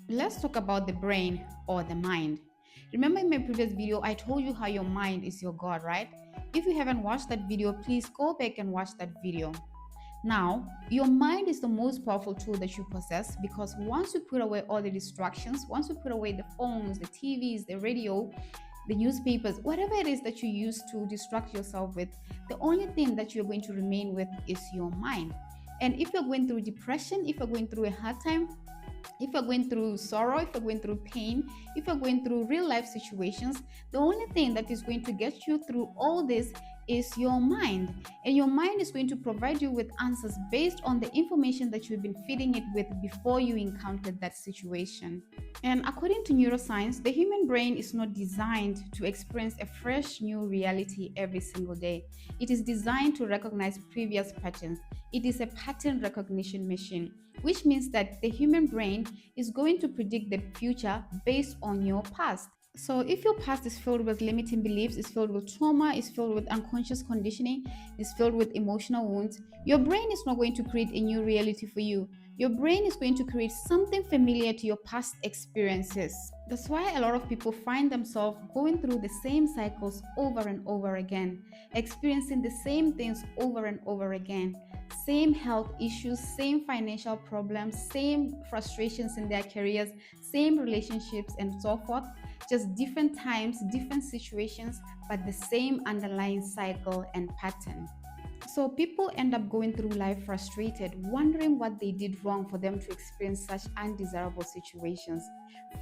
Let's talk about the brain or the mind. Remember in my previous video, I told you how your mind is your God, right? If you haven't watched that video, please go back and watch that video. Now, your mind is the most powerful tool that you possess because once you put away all the distractions, once you put away the phones, the TVs, the radio, the newspapers, whatever it is that you use to distract yourself with, the only thing that you're going to remain with is your mind. And if you're going through depression, if you're going through a hard time, if you're going through sorrow, if you're going through pain, if you're going through real life situations, the only thing that is going to get you through all this is your mind. And your mind is going to provide you with answers based on the information that you've been feeding it with before you encountered that situation. And according to neuroscience, the human brain is not designed to experience a fresh new reality every single day. It is designed to recognize previous patterns. It is a pattern recognition machine, which means that the human brain is going to predict the future based on your past. So if your past is filled with limiting beliefs, is filled with trauma, is filled with unconscious conditioning, is filled with emotional wounds, your brain is not going to create a new reality for you. Your brain is going to create something familiar to your past experiences. That's why a lot of people find themselves going through the same cycles over and over again, experiencing the same things over and over again. Same health issues, same financial problems, same frustrations in their careers, same relationships, and so forth. Just different times, different situations, but the same underlying cycle and pattern. So people end up going through life frustrated, wondering what they did wrong for them to experience such undesirable situations,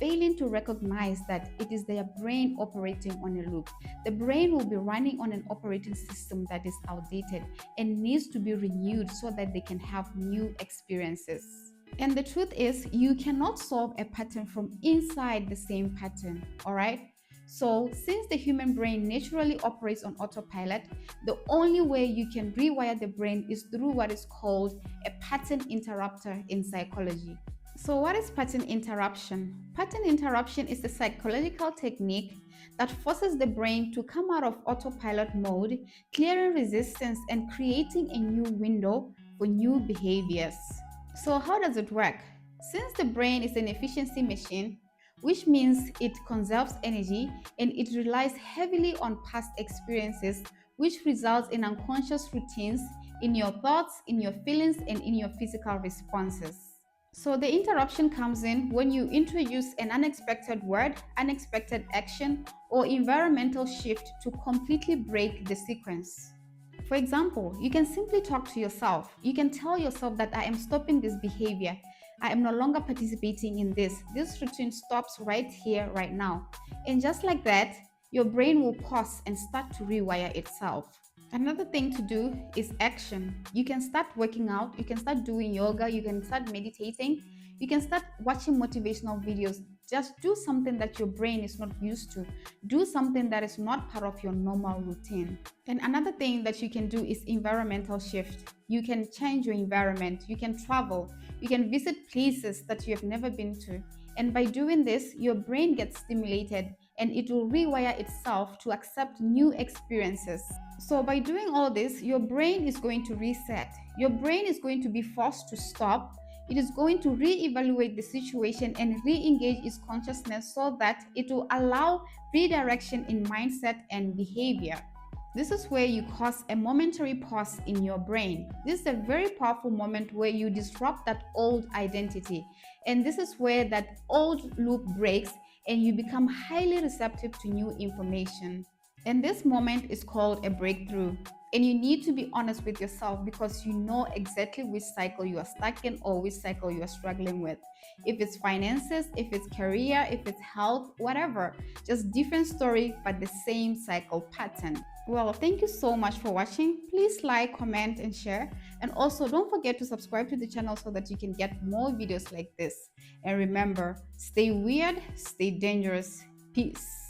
failing to recognize that it is their brain operating on a loop. The brain will be running on an operating system that is outdated and needs to be renewed so that they can have new experiences. And the truth is, you cannot solve a pattern from inside the same pattern, all right? So, since the human brain naturally operates on autopilot, the only way you can rewire the brain is through what is called a pattern interrupter in psychology. So, what is pattern interruption? Pattern interruption is a psychological technique that forces the brain to come out of autopilot mode, clearing resistance and creating a new window for new behaviors. So, how does it work? Since the brain is an efficiency machine, which means it conserves energy and it relies heavily on past experiences, which results in unconscious routines in your thoughts, in your feelings, and in your physical responses. So, the interruption comes in when you introduce an unexpected word, unexpected action, or environmental shift to completely break the sequence. For example, you can simply talk to yourself. You can tell yourself that I am stopping this behavior. I am no longer participating in this. This routine stops right here, right now. And just like that, your brain will pause and start to rewire itself. Another thing to do is action. You can start working out, you can start doing yoga, you can start meditating, you can start watching motivational videos. Just do something that your brain is not used to. Do something that is not part of your normal routine. And another thing that you can do is environmental shift. You can change your environment, you can travel, you can visit places that you have never been to. And by doing this, your brain gets stimulated and it will rewire itself to accept new experiences. So, by doing all this, your brain is going to reset. Your brain is going to be forced to stop. It is going to re-evaluate the situation and re-engage its consciousness so that it will allow redirection in mindset and behavior. This is where you cause a momentary pause in your brain. This is a very powerful moment where you disrupt that old identity. And this is where that old loop breaks and you become highly receptive to new information. And this moment is called a breakthrough. And you need to be honest with yourself because you know exactly which cycle you are stuck in or which cycle you are struggling with. If it's finances, if it's career, if it's health, whatever. Just different story, but the same cycle pattern. Well, thank you so much for watching. Please like, comment, and share. And also don't forget to subscribe to the channel so that you can get more videos like this. And remember, stay weird, stay dangerous. Peace.